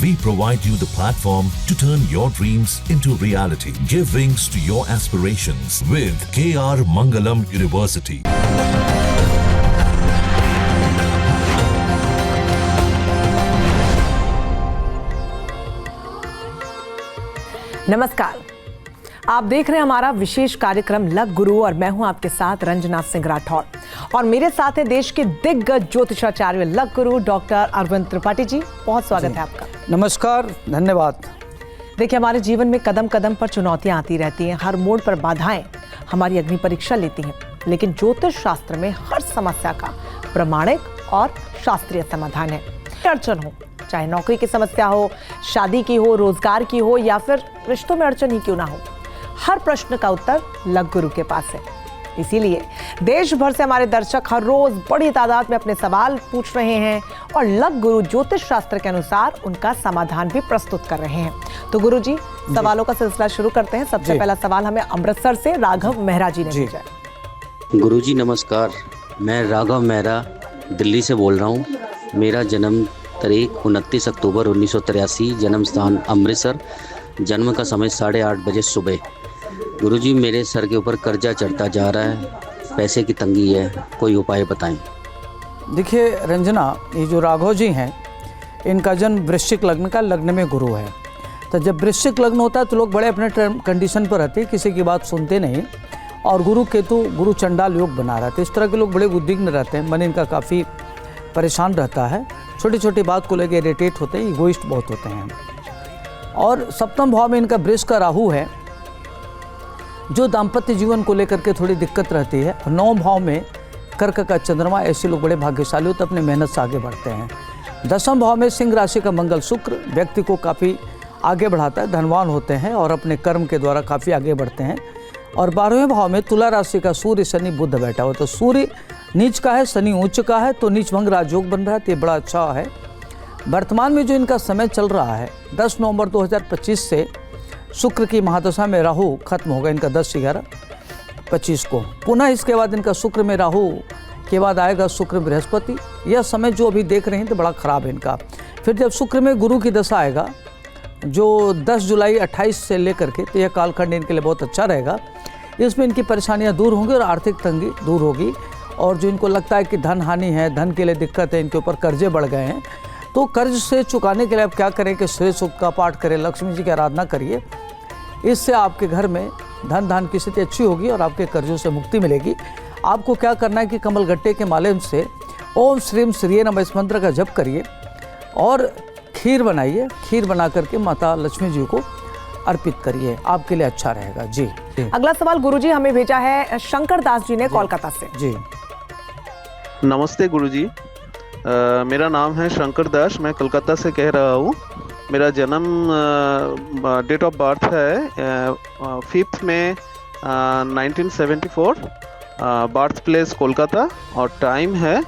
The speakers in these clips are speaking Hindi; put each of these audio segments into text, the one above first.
We provide you the platform to turn your dreams into reality. Give wings to your aspirations with KR Mangalam University. नमस्कार, आप देख रहे हैं हमारा विशेष कार्यक्रम लक गुरु और मैं हूं आपके साथ रंजना सिंह राठौर और मेरे साथ है देश के दिग्गज ज्योतिषाचार्य लक गुरु डॉक्टर अरविंद त्रिपाठी जी। बहुत स्वागत है आपका। नमस्कार, धन्यवाद। देखिए, हमारे जीवन में कदम कदम पर चुनौतियां आती रहती हैं, हर मोड़ पर बाधाएं हमारी अग्नि परीक्षा लेती हैं, लेकिन ज्योतिष शास्त्र में हर समस्या का प्रमाणिक और शास्त्रीय समाधान है। अड़चन हो, चाहे नौकरी की समस्या हो, शादी की हो, रोजगार की हो या फिर रिश्तों में अड़चन ही क्यों ना हो, हर प्रश्न का उत्तर लक गुरु के पास है। इसीलिए देश भर से हमारे दर्शक हर रोज बड़ी तादाद में अपने सवाल पूछ रहे हैं और लक गुरु ज्योतिष शास्त्र के अनुसार उनका समाधान भी प्रस्तुत कर रहे हैं। तो गुरु जी, सवालों का सिलसिला शुरू करते हैं। सबसे पहला सवाल हमें अमृतसर से राघव मेहरा जी ने भेजा है। गुरु जी नमस्कार, मैं राघव मेहरा दिल्ली से बोल रहा हूँ। मेरा जन्म तारीख 29 अक्टूबर 1983, जन्म स्थान अमृतसर, जन्म का समय 8:30 बजे सुबह। गुरुजी, मेरे सर के ऊपर कर्जा चढ़ता जा रहा है, पैसे की तंगी है, कोई उपाय बताएं। देखिए रंजना, ये जो राघव जी हैं, इनका जन्म वृश्चिक लग्न का, लग्न में गुरु है। तो जब वृश्चिक लग्न होता है तो लोग बड़े अपने कंडीशन पर रहते हैं, किसी की बात सुनते नहीं और गुरु केतु गुरु चंडाल योग बना रहते हैं। इस तरह के लोग बड़े उद्विग्न रहते हैं, मन इनका काफ़ी परेशान रहता है, छोटी छोटी बात को लेकर इरिटेट होते हैं, इगोइस्ट बहुत होते हैं। और सप्तम भाव में इनका वृष का राहु है, जो दाम्पत्य जीवन को लेकर के थोड़ी दिक्कत रहती है। 9 भाव में कर्क का चंद्रमा, ऐसे लोग बड़े भाग्यशाली होते, अपने मेहनत से आगे बढ़ते हैं। 10वें भाव में सिंह राशि का मंगल शुक्र व्यक्ति को काफ़ी आगे बढ़ाता है, धनवान होते हैं और अपने कर्म के द्वारा काफ़ी आगे बढ़ते हैं। और 12वें भाव में तुला राशि का सूर्य शनि बुध बैठा हुआ, तो सूर्य नीच का है, शनि उच्च का है, तो नीच भंग राजयोग बन रहा है, तो ये बड़ा अच्छा है। वर्तमान में जो इनका समय चल रहा है, 10 नवंबर 2025 से शुक्र की महादशा में राहु खत्म होगा इनका 10/11/25 को। पुनः इसके बाद इनका शुक्र में राहु के बाद आएगा शुक्र बृहस्पति। यह समय जो अभी देख रहे हैं तो बड़ा ख़राब है इनका। फिर जब शुक्र में गुरु की दशा आएगा, जो 10 जुलाई 28 से लेकर के, तो यह कालखंड इनके लिए बहुत अच्छा रहेगा। इसमें इनकी परेशानियाँ दूर होंगी और आर्थिक तंगी दूर होगी। और जो इनको लगता है कि धन हानि है, धन के लिए दिक्कत है, इनके ऊपर कर्जे बढ़ गए हैं, तो कर्ज से चुकाने के लिए आप क्या करें कि श्रेय सूक्त का पाठ करें, लक्ष्मी जी की आराधना करिए। इससे आपके घर में धन धान की स्थिति अच्छी होगी और आपके कर्जों से मुक्ति मिलेगी। आपको क्या करना है कि कमल गट्टे के माध्यम से ओम श्रीम श्रीये नमः इस मंत्र का जप करिए और खीर बनाइए। खीर बना करके माता लक्ष्मी जी को अर्पित करिए, आपके लिए अच्छा रहेगा। जी। अगला सवाल गुरुजी हमें भेजा है शंकर दास जी ने कोलकाता से। जी नमस्ते गुरुजी, मेरा नाम है शंकर दास, मैं कोलकाता से कह रहा हूँ। मेरा जन्म डेट ऑफ बर्थ है 5 मई 1974, बर्थ प्लेस कोलकाता और टाइम है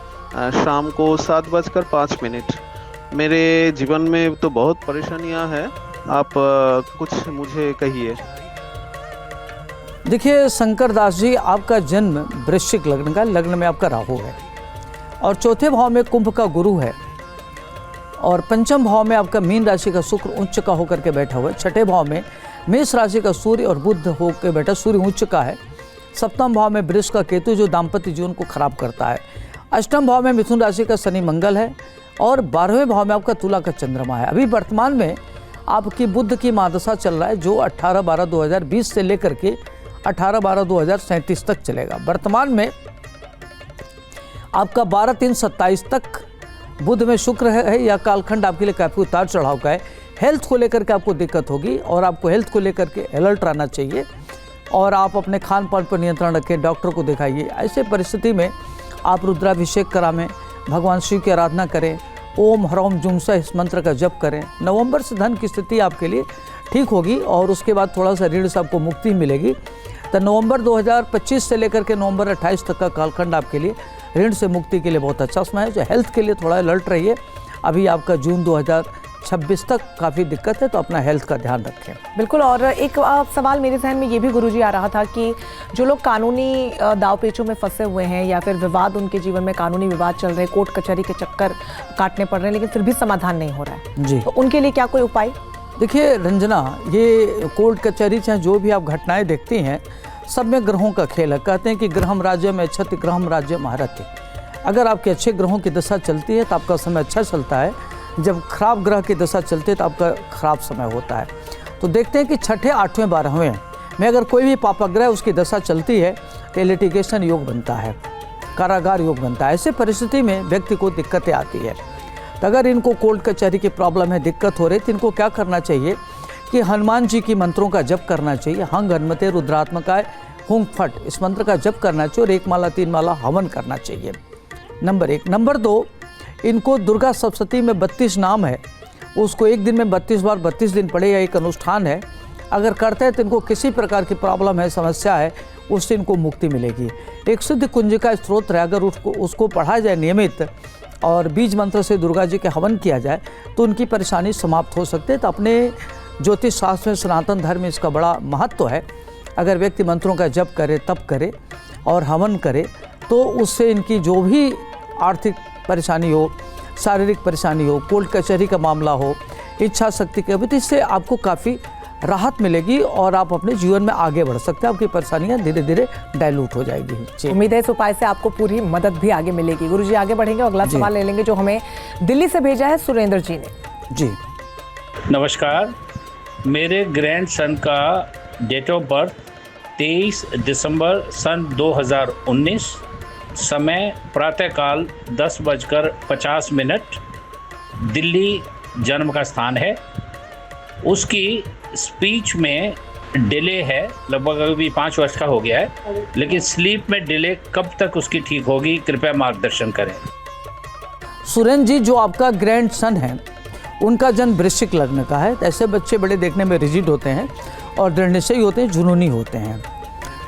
शाम को 7:05। मेरे जीवन में तो बहुत परेशानियाँ हैं, आप कुछ मुझे कहिए। देखिए शंकर दास जी, आपका जन्म वृश्चिक लग्न का, लग्न में आपका राहु है और 4थे भाव में कुंभ का गुरु है और 5वें भाव में आपका मीन राशि का शुक्र उच्च का होकर के बैठा हुआ है। 6ठे भाव में मेष राशि का सूर्य और बुध होकर बैठा, सूर्य उच्च का है। 7वें भाव में वृष का केतु जो दाम्पत्य जीवन को खराब करता है। 8वें भाव में मिथुन राशि का शनि मंगल है और 12वें भाव में आपका तुला का चंद्रमा है। अभी वर्तमान में आपकी बुध की महादशा चल रहा है, जो 18/12/2020 से लेकर के 18/12/2037 तक चलेगा। वर्तमान में आपका 12/3/27 तक बुध में शुक्र है, या कालखंड आपके लिए काफ़ी उतार चढ़ाव का है। हेल्थ को लेकर के आपको दिक्कत होगी और आपको हेल्थ को लेकर के अलर्ट रहना चाहिए और आप अपने खान पान पर नियंत्रण रखें, डॉक्टर को दिखाइए। ऐसे परिस्थिति में आप रुद्राभिषेक करावें, भगवान शिव की आराधना करें, ओम ह्रौम जुमसा इस मंत्र का जप करें। नवंबर से धन की स्थिति आपके लिए ठीक होगी और उसके बाद थोड़ा सा ऋण से आपको मुक्ति मिलेगी। तो नवंबर 2025 से लेकर के नवंबर 28 तक का कालखंड आपके लिए ऋण से मुक्ति के लिए बहुत अच्छा समय है। जो हेल्थ के लिए थोड़ा अलर्ट रहिए। अभी आपका जून 2000 2026 तक काफ़ी दिक्कत है, तो अपना हेल्थ का ध्यान रखें। बिल्कुल। और एक सवाल मेरे जहन में ये भी गुरुजी आ रहा था कि जो लोग कानूनी दाव पेचों में फंसे हुए हैं या फिर विवाद, उनके जीवन में कानूनी विवाद चल रहे हैं, कोर्ट कचहरी के चक्कर काटने पड़ रहे हैं, लेकिन फिर भी समाधान नहीं हो रहा है जी, तो उनके लिए क्या कोई उपाय? देखिए रंजना, ये कोर्ट कचहरी चाहे जो भी आप घटनाएं देखती हैं, सब में ग्रहों का खेल है। कहते हैं कि ग्रहम राज्य में अच्छति, ग्रहम राज्य महारथी। अगर आपके अच्छे ग्रहों की दशा चलती है तो आपका समय अच्छा चलता है, जब खराब ग्रह की दशा चलती है तो आपका खराब समय होता है। तो देखते हैं कि छठे, 8वें, 12वें में अगर कोई भी पापग्रह उसकी दशा चलती है तो लिटिगेशन योग बनता है, कारागार योग बनता है। ऐसे परिस्थिति में व्यक्ति को दिक्कतें आती है। तो अगर इनको कोर्ट कचहरी की प्रॉब्लम है, दिक्कत हो रही, तो इनको क्या करना चाहिए कि हनुमान जी की मंत्रों का जप करना चाहिए। हंग हनुमते रुद्रात्मकाय हुंग फट, इस मंत्र का जप करना चाहिए और 1 माला 3 माला हवन करना चाहिए, नंबर 1। नंबर 2, इनको दुर्गा सप्तशती में 32 नाम है, उसको एक दिन में 32 बार 32 दिन पढ़े, या एक अनुष्ठान है। अगर करते हैं तो इनको किसी प्रकार की प्रॉब्लम है, समस्या है, उससे इनको मुक्ति मिलेगी। एक सिद्ध कुंजिका स्तोत्र है, अगर उसको पढ़ा जाए नियमित और बीज मंत्र से दुर्गा जी के हवन किया जाए तो उनकी परेशानी समाप्त हो सकती है। तो अपने ज्योतिष शास्त्र में, सनातन धर्म में इसका बड़ा महत्व है। अगर व्यक्ति मंत्रों का जप करे, तप करे और हवन करे तो उससे इनकी जो भी आर्थिक परेशानी हो, शारीरिक परेशानी हो, कोर्ट कचहरी का मामला हो, इच्छा शक्ति के भी, तो इससे आपको काफ़ी राहत मिलेगी और आप अपने जीवन में आगे बढ़ सकते हैं। आपकी परेशानियां धीरे धीरे डाइल्यूट हो जाएगी। उम्मीद है इस उपाय से आपको पूरी मदद भी आगे मिलेगी। गुरुजी आगे बढ़ेंगे, अगला सवाल ले लेंगे जो हमें दिल्ली से भेजा है सुरेंद्र जी ने। जी नमस्कार, मेरे ग्रैंड सन का डेट ऑफ बर्थ 23 दिसंबर सन 2019, समय प्रातःकाल 10:50, दिल्ली जन्म का स्थान है। उसकी स्पीच में डिले है, लगभग अभी 5 वर्ष का हो गया है, लेकिन स्लीप में डिले कब तक उसकी ठीक होगी, कृपया मार्गदर्शन करें। सुरेंद्र जी, जो आपका ग्रैंड सन है उनका जन्म वृश्चिक लग्न का है। ऐसे बच्चे बड़े देखने में रिजिड होते हैं और दृढ़ निश्चयी होते हैं, जुनूनी होते हैं।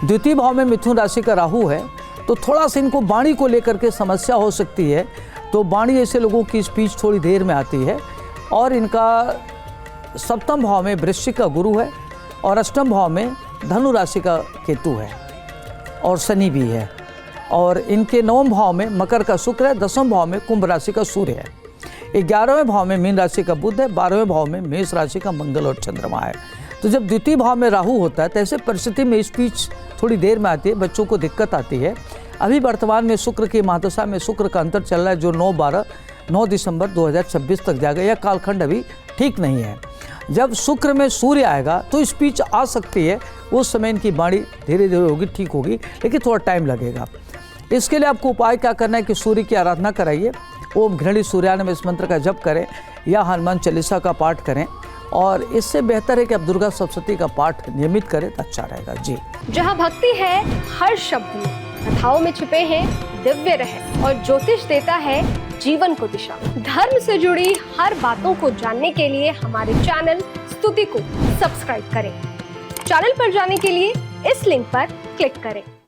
द्वितीय भाव में मिथुन राशि का राहु है, तो थोड़ा सा इनको वाणी को लेकर के समस्या हो सकती है। तो वाणी ऐसे लोगों की स्पीच थोड़ी देर में आती है। और इनका सप्तम भाव में वृश्चिक का गुरु है और अष्टम भाव में धनु राशि का केतु है और शनि भी है। और इनके 9वें भाव में मकर का शुक्र है, 10वें भाव में कुंभ राशि का सूर्य है, 11वें भाव में मीन राशि का बुध है, 12वें भाव में मेष राशि का मंगल और चंद्रमा है। तो जब द्वितीय भाव में राहु होता है तो ऐसे परिस्थिति में स्पीच थोड़ी देर में आती है, बच्चों को दिक्कत आती है। अभी वर्तमान में शुक्र की महादशा में शुक्र का अंतर चल रहा है, जो 9 दिसंबर 2026 तक जाएगा। यह कालखंड अभी ठीक नहीं है। जब शुक्र में सूर्य आएगा तो स्पीच आ सकती है, उस समय इनकी वाणी धीरे धीरे होगी, ठीक होगी, लेकिन थोड़ा टाइम लगेगा। इसके लिए आपको उपाय क्या करना है कि सूर्य की आराधना कराइए, ओम घृणी सूर्यानम इस मंत्र का जप करें या हनुमान चालीसा का पाठ करें। और इससे बेहतर है कि आप दुर्गा सप्तशती का पाठ नियमित करें तो अच्छा रहेगा। जी, जहाँ भक्ति है हर शब्द में, कथाओं में छिपे हैं दिव्य रहस्य और ज्योतिष देता है जीवन को दिशा। धर्म से जुड़ी हर बातों को जानने के लिए हमारे चैनल स्तुति को सब्सक्राइब करें। चैनल पर जाने के लिए इस लिंक पर क्लिक करें।